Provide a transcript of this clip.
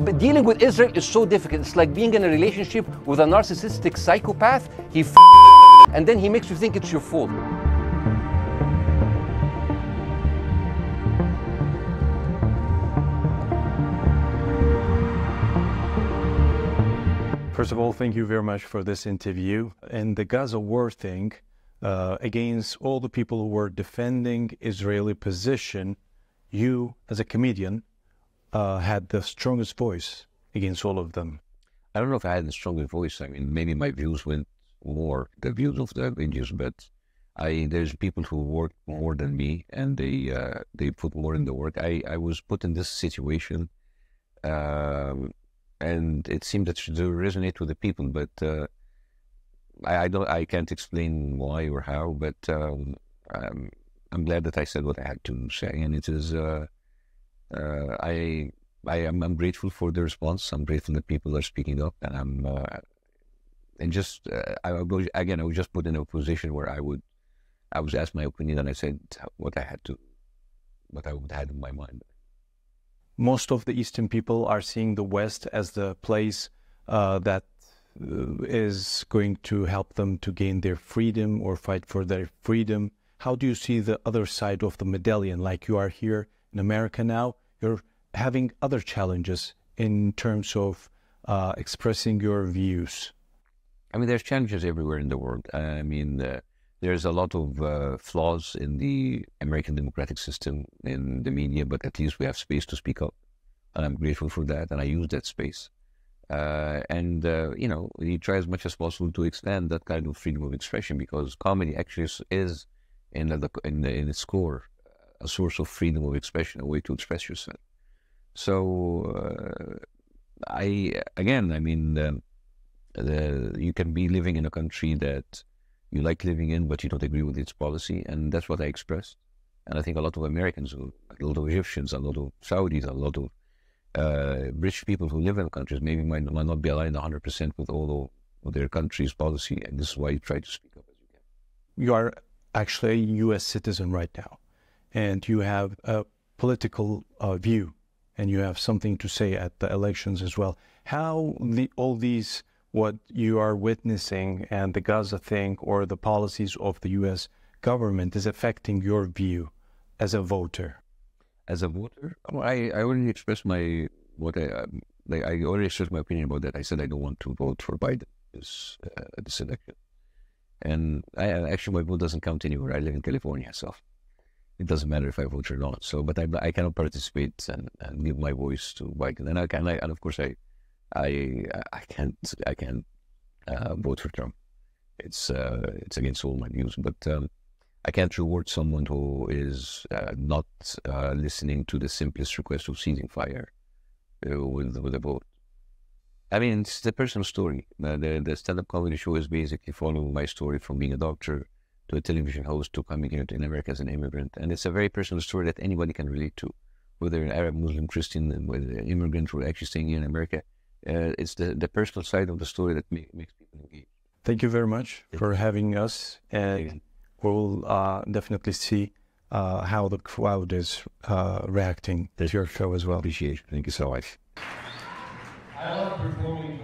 But dealing with Israel is so difficult. It's like being in a relationship with a narcissistic psychopath. He and then he makes you think it's your fault. First of all, thank you very much for this interview. And the Gaza war thing, against all the people who were defending Israeli position, you, as a comedian, had the strongest voice against all of them. I don't know if I had the strongest voice. I mean, maybe my views went more the views of the Indians, but there's people who work more than me, and they put more in the work. I was put in this situation, and it seemed that to resonate with the people, but I can't explain why or how, but I'm glad that I said what I had to say, and it is I'm grateful for the response. I'm grateful that people are speaking up, and I was just put in a position where I was asked my opinion, and I said what I would have in my mind. Most of the Eastern people are seeing the West as the place that is going to help them to gain their freedom or fight for their freedom. How do you see the other side of the medallion? Like, you are here in America now, you're having other challenges in terms of expressing your views. I mean, there's challenges everywhere in the world. I mean, there's a lot of flaws in the American democratic system, in the media, but at least we have space to speak up. And I'm grateful for that, and I use that space. You know, we try as much as possible to expand that kind of freedom of expression, because comedy actually is, in its core, a source of freedom of expression, a way to express yourself. So, you can be living in a country that you like living in, but you don't agree with its policy, and that's what I expressed. And I think a lot of Americans, a lot of Egyptians, a lot of Saudis, a lot of British people who live in countries maybe might not be aligned 100% with all of their country's policy, and this is why you try to speak up as you can. You are actually a U.S. citizen right now, and you have a political view, and you have something to say at the elections as well. How all these, what you are witnessing, and the Gaza thing, or the policies of the U.S. government, is affecting your view as a voter? As a voter, I already expressed I already expressed my opinion about that. I said I don't want to vote for Biden this election, and actually my vote doesn't count anywhere. I live in California, so it doesn't matter if I vote or not. So, but I cannot participate and give my voice to Biden, and of course I can't vote for Trump. It's against all my views, but I can't reward someone who is not listening to the simplest request of ceasing fire with a vote. I mean, it's the personal story. The stand-up comedy show is basically following my story from being a doctor to a television host to coming here in America as an immigrant. And it's a very personal story that anybody can relate to, whether an Arab, Muslim, Christian, whether an immigrant or actually staying here in America. It's the personal side of the story that makes people engage. Thank you very much for having us, and we'll definitely see how the crowd is reacting to your show as well. Appreciate it. Thank you so much. I love performing